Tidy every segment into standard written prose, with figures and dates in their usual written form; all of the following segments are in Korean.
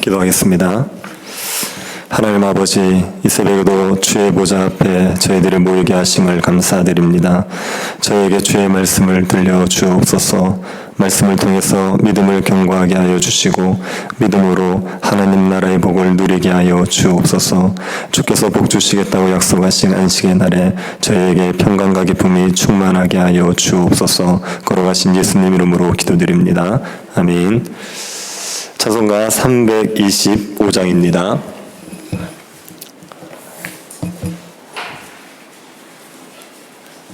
기도하겠습니다. 하나님 아버지, 이 새벽에도 주의 보좌 앞에 저희들을 모이게 하심을 감사드립니다. 저에게 주의 말씀을 들려주옵소서. 말씀을 통해서 믿음을 견고하게 하여 주시고 믿음으로 하나님 나라의 복을 누리게 하여 주옵소서. 주께서 복 주시겠다고 약속하신 안식의 날에 저희에게 평강과 기쁨이 충만하게 하여 주옵소서. 걸어가신 예수님 이름으로 기도드립니다. 아멘. 찬송가 325장입니다.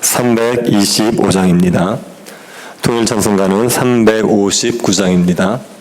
(325장입니다) 통일 찬송가는 359장입니다.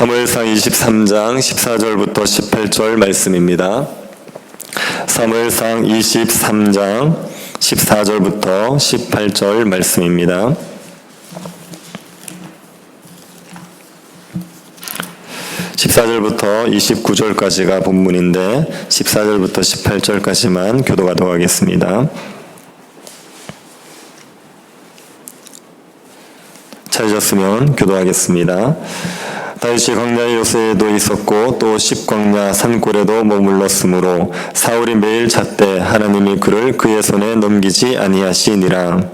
사무엘상 23장 14절부터 18절 말씀입니다. 사무엘상 23장 14절부터 18절 말씀입니다. (14절부터) 29절까지가 본문인데 14절부터 18절까지만 교도하도록 하겠습니다. 찾으셨으면 교도하겠습니다. 다윗이 광야 요새에도 있었고 또 십광야 산골에도 머물렀으므로 사울이 매일 잣대 하나님이 그를 그의 손에 넘기지 아니하시니라.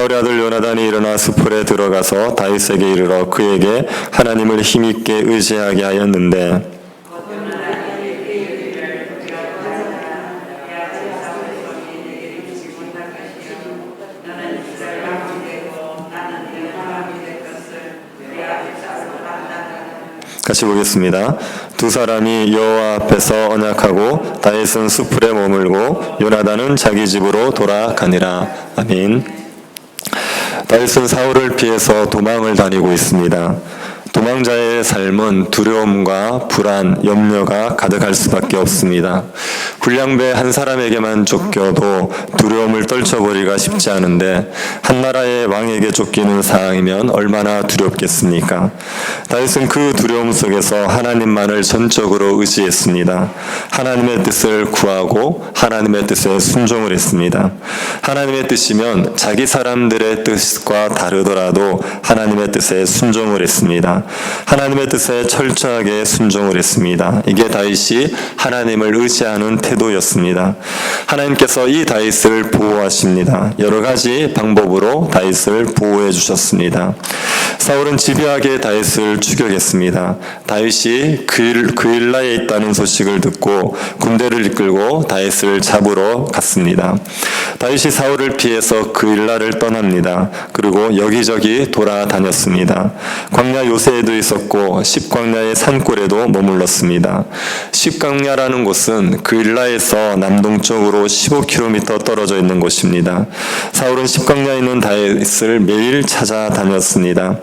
사울의 아들 요나단이 일어나 수풀에 들어가서 다윗에게 이르러 그에게 하나님을 힘있게 의지하게 하였는데 같이 보겠습니다. 두 사람이 여호와 앞에서 언약하고 다윗은 수풀에 머물고 요나단은 자기 집으로 돌아가니라. 아멘. 다윗은 사울을 피해서 도망을 다니고 있습니다. 도망자의 삶은 두려움과 불안, 염려가 가득할 수밖에 없습니다. 군량배 한 사람에게만 쫓겨도 두려움을 떨쳐버리기가 쉽지 않은데 한 나라의 왕에게 쫓기는 상황이면 얼마나 두렵겠습니까? 다윗은 그 두려움 속에서 하나님만을 전적으로 의지했습니다. 하나님의 뜻을 구하고 하나님의 뜻에 순종을 했습니다. 하나님의 뜻이면 자기 사람들의 뜻과 다르더라도 하나님의 뜻에 순종을 했습니다. 하나님의 뜻에 철저하게 순종을 했습니다. 이게 다윗이 하나님을 의지하는 태도였습니다. 하나님께서 이 다윗을 보호하십니다. 여러 가지 방법으로 다윗을 보호해 주셨습니다. 사울은 집요하게 다윗을 추격했습니다. 다윗이 그일라에 있다는 소식을 듣고 군대를 이끌고 다윗을 잡으러 갔습니다. 다윗이 사울을 피해서 그일라를 떠납니다. 그리고 여기저기 돌아다녔습니다. 광야 요새에도 있었고 십광야의 산골에도 머물렀습니다. 십광야라는 곳은 그일라에서 남동쪽으로 15km 떨어져 있는 곳입니다. 사울은 십광야에 있는 다윗을 매일 찾아다녔습니다.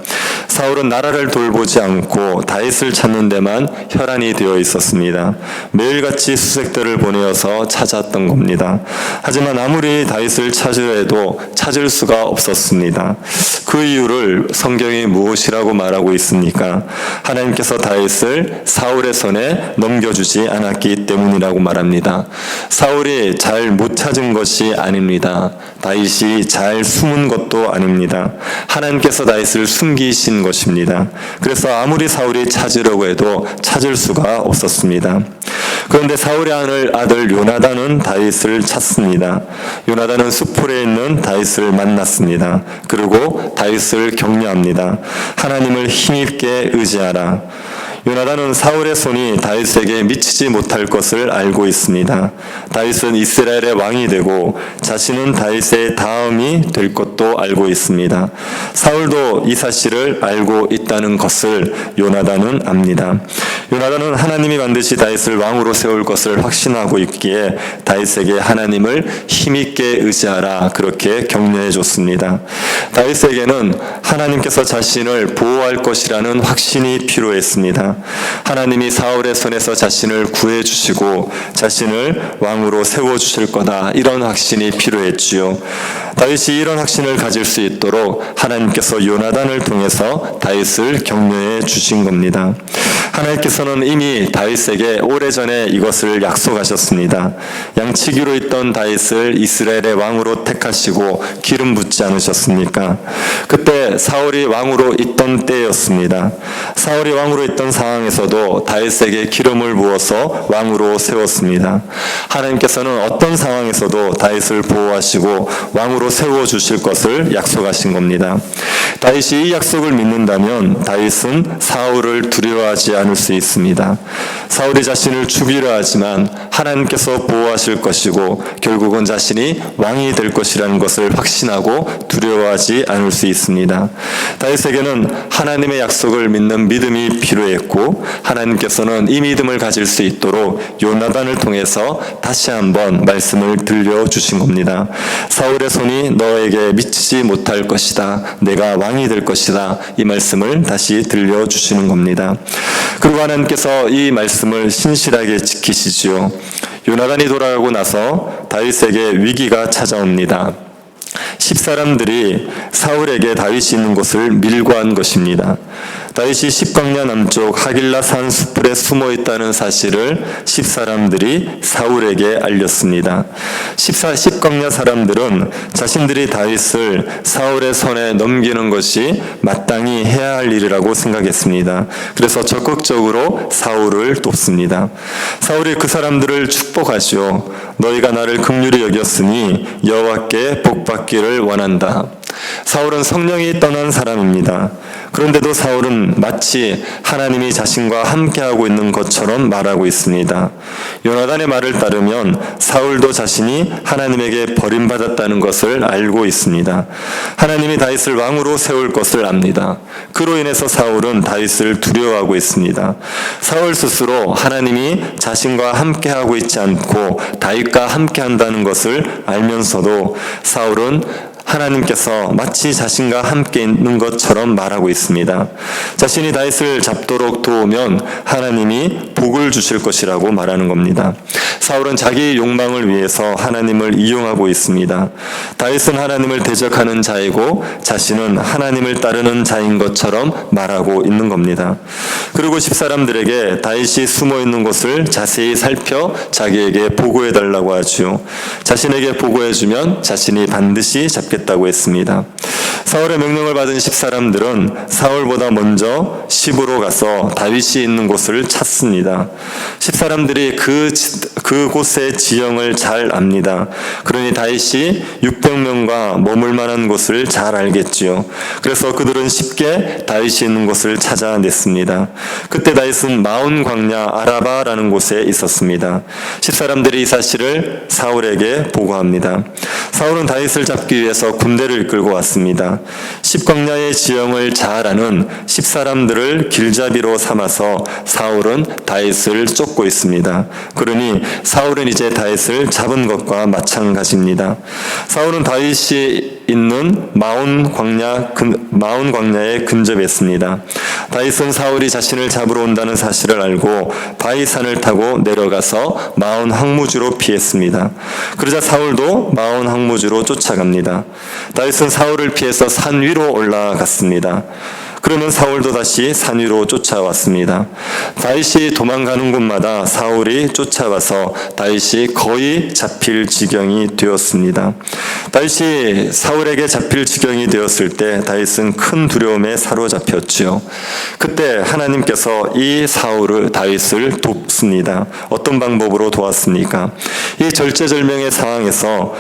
사울은 나라를 돌보지 않고 다윗을 찾는 데만 혈안이 되어 있었습니다. 매일같이 수색대를 보내어서 찾았던 겁니다. 하지만 아무리 다윗을 찾으려 해도 찾을 수가 없었습니다. 그 이유를 성경이 무엇이라고 말하고 있습니까? 하나님께서 다윗을 사울의 손에 넘겨주지 않았기 때문이라고 말합니다. 사울이 잘 못 찾은 것이 아닙니다. 다윗이 잘 숨은 것도 아닙니다. 하나님께서 다윗을 숨기신 것입니다. 그래서 아무리 사울이 찾으려고 해도 찾을 수가 없었습니다. 그런데 사울의 아들 요나단은 다윗을 찾습니다. 요나단은 수풀에 있는 다윗을 만났습니다. 그리고 다윗을 격려합니다. 하나님을 힘있게 의지하라. 요나단은 사울의 손이 다윗에게 미치지 못할 것을 알고 있습니다. 다윗은 이스라엘의 왕이 되고 자신은 다윗의 다음이 될 것도 알고 있습니다. 사울도 이 사실을 알고 있다는 것을 요나단은 압니다. 요나단은 하나님이 반드시 다윗을 왕으로 세울 것을 확신하고 있기에 다윗에게 하나님을 힘있게 의지하라 그렇게 격려해 줬습니다. 다윗에게는 하나님께서 자신을 보호할 것이라는 확신이 필요했습니다. 하나님이 사울의 손에서 자신을 구해주시고 자신을 왕으로 세워주실 거다 이런 확신이 필요했지요. 다윗이 이런 확신을 가질 수 있도록 하나님께서 요나단을 통해서 다윗을 격려해 주신 겁니다. 하나님께서는 이미 다윗에게 오래전에 이것을 약속하셨습니다. 양치기로 있던 다윗을 이스라엘의 왕으로 택하시고 기름 붓지 않으셨습니까? 그때 사울이 왕으로 있던 때였습니다. 사울이 왕으로 있던 상황에서도 다윗에게 기름을 부어서 왕으로 세웠습니다. 하나님께서는 어떤 상황에서도 다윗을 보호하시고 왕으로 세워주실 것을 약속하신 겁니다. 다윗이 이 약속을 믿는다면 다윗은 사울을 두려워하지 않을 수 있습니다. 사울이 자신을 죽이려 하지만 하나님께서 보호하실 것이고 결국은 자신이 왕이 될 것이라는 것을 확신하고 두려워하지 않을 수 있습니다. 다윗에게는 하나님의 약속을 믿는 믿음이 필요했고 하나님께서는 이 믿음을 가질 수 있도록 요나단을 통해서 다시 한번 말씀을 들려주신 겁니다. 사울의 손이 너에게 미치지 못할 것이다. 내가 왕이 될 것이다. 이 말씀을 다시 들려주시는 겁니다. 그리고 하나님께서 이 말씀을 신실하게 지키시지요. 요나단이 돌아가고 나서 다윗에게 위기가 찾아옵니다. 10사람들이 사울에게 다윗이 있는 곳을 밀고한 것입니다. 다윗이 십광야 남쪽 하길라 산 수풀에 숨어 있다는 사실을 10사람들이 사울에게 알렸습니다. 십광야 사람들은 자신들이 다윗을 사울의 손에 넘기는 것이 마땅히 해야 할 일이라고 생각했습니다. 그래서 적극적으로 사울을 돕습니다. 사울이 그 사람들을 축복하시오. 너희가 나를 긍휼히 여겼으니 여호와께 복받기를 원한다. 사울은 성령이 떠난 사람입니다. 그런데도 사울은 마치 하나님이 자신과 함께하고 있는 것처럼 말하고 있습니다. 요나단의 말을 따르면 사울도 자신이 하나님에게 버림받았다는 것을 알고 있습니다. 하나님이 다윗을 왕으로 세울 것을 압니다. 그로 인해서 사울은 다윗을 두려워하고 있습니다. 사울 스스로 하나님이 자신과 함께하고 있지 않고 다윗과 함께한다는 것을 알면서도 사울은 하나님께서 마치 자신과 함께 있는 것처럼 말하고 있습니다. 자신이 다윗을 잡도록 도우면 하나님이 복을 주실 것이라고 말하는 겁니다. 사울은 자기 욕망을 위해서 하나님을 이용하고 있습니다. 다윗은 하나님을 대적하는 자이고 자신은 하나님을 따르는 자인 것처럼 말하고 있는 겁니다. 그리고 집사람들에게 다윗이 숨어 있는 곳을 자세히 살펴 자기에게 보고해 달라고 하지요. 자신에게 보고해 주면 자신이 반드시 잡겠다고 했습니다. 사울의 명령을 받은 집사람들은 사울보다 먼저 시브로 가서 다윗이 있는 곳을 찾습니다. 집사람들이 그곳의 지형을 잘 압니다. 그러니 다윗이 600명과 머물 만한 곳을 잘 알겠지요. 그래서 그들은 쉽게 다윗이 있는 곳을 찾아냈습니다. 그때 다윗은 마온 광야 아라바라는 곳에 있었습니다. 집사람들이 이 사실을 사울에게 보고합니다. 사울은 다윗을 잡기 위해서 군대를 이끌고 왔습니다. 십광야의 지형을 잘 아는 십사람들을 길잡이로 삼아서 사울은 다윗을 쫓고 있습니다. 그러니 사울은 이제 다윗을 잡은 것과 마찬가지입니다. 사울은 다윗이 있는 마온 광야에 근접했습니다. 다윗은 사울이 자신을 잡으러 온다는 사실을 알고 바이산을 타고 내려가서 마온 황무지로 피했습니다. 그러자 사울도 마온 황무지로 쫓아갑니다. 다윗은 사울을 피해서 산 위로 올라갔습니다. 그러면 사울도 다시 산 위로 쫓아왔습니다. 다윗이 도망가는 곳마다 사울이 쫓아와서 다윗이 거의 잡힐 지경이 되었습니다. 다윗이 사울에게 잡힐 지경이 되었을 때 다윗은 큰 두려움에 사로잡혔지요. 그때 하나님께서 이 다윗을 돕습니다. 어떤 방법으로 도왔습니까? 이 절체절명의 상황에서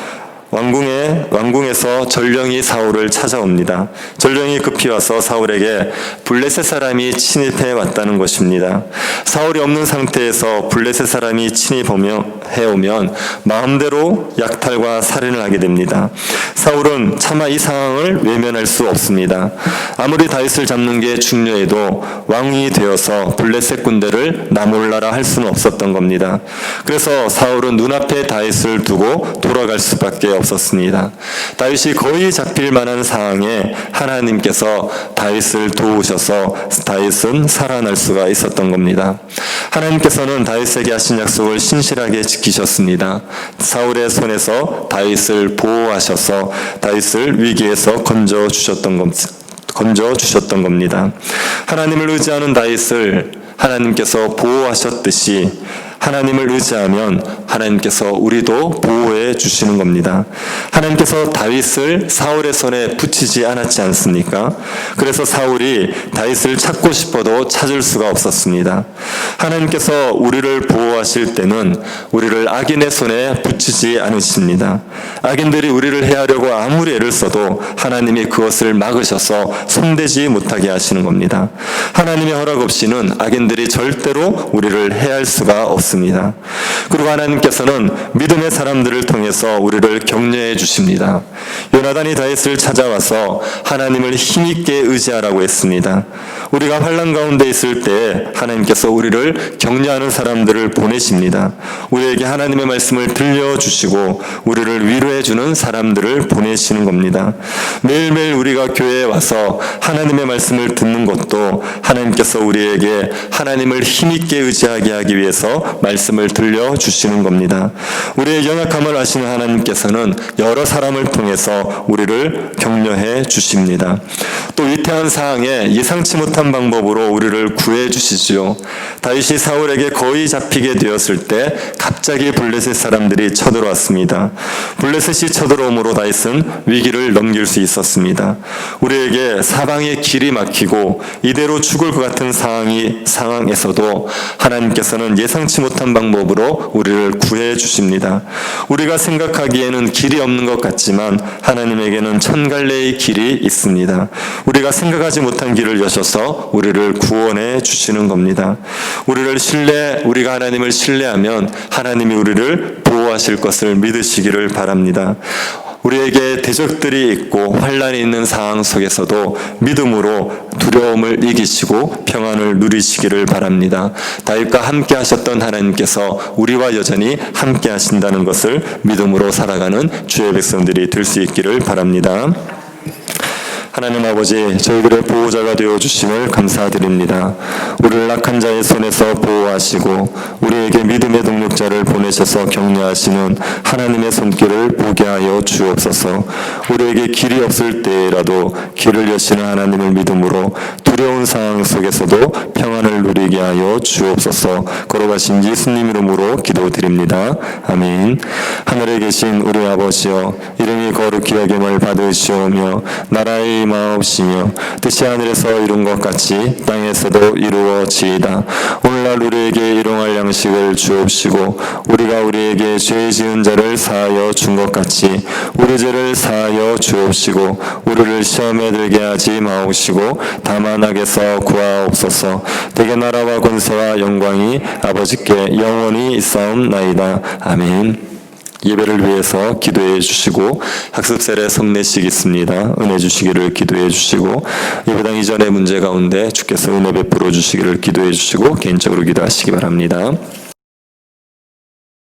왕궁에서 전령이 사울을 찾아옵니다. 전령이 급히 와서 사울에게 블레셋 사람이 침입해 왔다는 것입니다. 사울이 없는 상태에서 블레셋 사람이 침입해오면 마음대로 약탈과 살인을 하게 됩니다. 사울은 차마 이 상황을 외면할 수 없습니다. 아무리 다윗을 잡는 게 중요해도 왕이 되어서 블레셋 군대를 나몰라라 할 수는 없었던 겁니다. 그래서 사울은 눈앞에 다윗을 두고 돌아갈 수밖에 없었습니다. 다윗이 거의 잡힐 만한 상황에 하나님께서 다윗을 도우셔서 다윗은 살아날 수가 있었던 겁니다. 하나님께서는 다윗에게 하신 약속을 신실하게 지키셨습니다. 사울의 손에서 다윗을 보호하셔서 다윗을 위기에서 건져 주셨던 겁니다. 하나님을 의지하는 다윗을 하나님께서 보호하셨듯이 하나님을 의지하면 하나님께서 우리도 보호해 주시는 겁니다. 하나님께서 다윗을 사울의 손에 붙이지 않았지 않습니까? 그래서 사울이 다윗을 찾고 싶어도 찾을 수가 없었습니다. 하나님께서 우리를 보호하실 때는 우리를 악인의 손에 붙이지 않으십니다. 악인들이 우리를 해하려고 아무리 애를 써도 하나님이 그것을 막으셔서 손대지 못하게 하시는 겁니다. 하나님의 허락 없이는 악인들이 절대로 우리를 해할 수가 없습니다. 그리고 하나님께서는 믿음의 사람들을 통해서 우리를 격려해 주십니다. 요나단이 다윗을 찾아와서 하나님을 힘있게 의지하라고 했습니다. 우리가 환난 가운데 있을 때 하나님께서 우리를 격려하는 사람들을 보내십니다. 우리에게 하나님의 말씀을 들려주시고 우리를 위로해 주는 사람들을 보내시는 겁니다. 매일매일 우리가 교회에 와서 하나님의 말씀을 듣는 것도 하나님께서 우리에게 하나님을 힘있게 의지하게 하기 위해서 말씀을 들려주시는 겁니다. 우리의 연약함을 아시는 하나님께서는 여러 사람을 통해서 우리를 격려해 주십니다. 또 위태한 상황에 예상치 못한 방법으로 우리를 구해 주시지요. 다윗이 사울에게 거의 잡히게 되었을 때 갑자기 블레셋 사람들이 쳐들어왔습니다. 블레셋이 쳐들어옴으로 다윗은 위기를 넘길 수 있었습니다. 우리에게 사방에 길이 막히고 이대로 죽을 것 같은 상황에서도 하나님께서는 예상치 못한 방법으로 우리를 구해 주십니다. 우리가 생각하기에는 길이 없는 것 같지만 하나님에게는 천 갈래의 길이 있습니다. 우리가 생각하지 못한 길을 여셔서 우리를 구원해 주시는 겁니다. 우리가 하나님을 신뢰하면 하나님이 우리를 보호하실 것을 믿으시기를 바랍니다. 우리에게 대적들이 있고 환란이 있는 상황 속에서도 믿음으로 두려움을 이기시고 평안을 누리시기를 바랍니다. 다윗과 함께 하셨던 하나님께서 우리와 여전히 함께 하신다는 것을 믿음으로 살아가는 주의 백성들이 될 수 있기를 바랍니다. 하나님 아버지, 저희들의 보호자가 되어주심을 감사드립니다. 우리를 악한 자의 손에서 보호하시고 우리에게 믿음의 동력자를 보내셔서 격려하시는 하나님의 손길을 보게 하여 주옵소서. 우리에게 길이 없을 때라도 길을 여시는 하나님을 믿음으로 두려운 상황 속에서도 평안을 누리게 하여 주옵소서. 걸어가신 예수님 이름으로 기도드립니다. 아멘. 하늘에 계신 우리 아버지여, 이름이 거룩히 여김을 받으시오며 나라의 마옵시며 뜻이 하늘에서 이룬 것 같이 땅에서도 이루어지이다. 오늘날 우리에게 일용할 양식을 주옵시고 우리가 우리에게 죄 지은 자를 사하여 준 것 같이 우리 죄를 사하여 주옵시고 우리를 시험에 들게 하지 마옵시고 다만 악에서 구하옵소서. 대개 나라와 권세와 영광이 아버지께 영원히 있사옵나이다. 아멘. 예배를 위해서 기도해 주시고 학습셀에 성례식 있습니다. 은혜 주시기를 기도해 주시고 예배당 이전의 문제 가운데 주께서 은혜 베풀어 주시기를 기도해 주시고 개인적으로 기도하시기 바랍니다.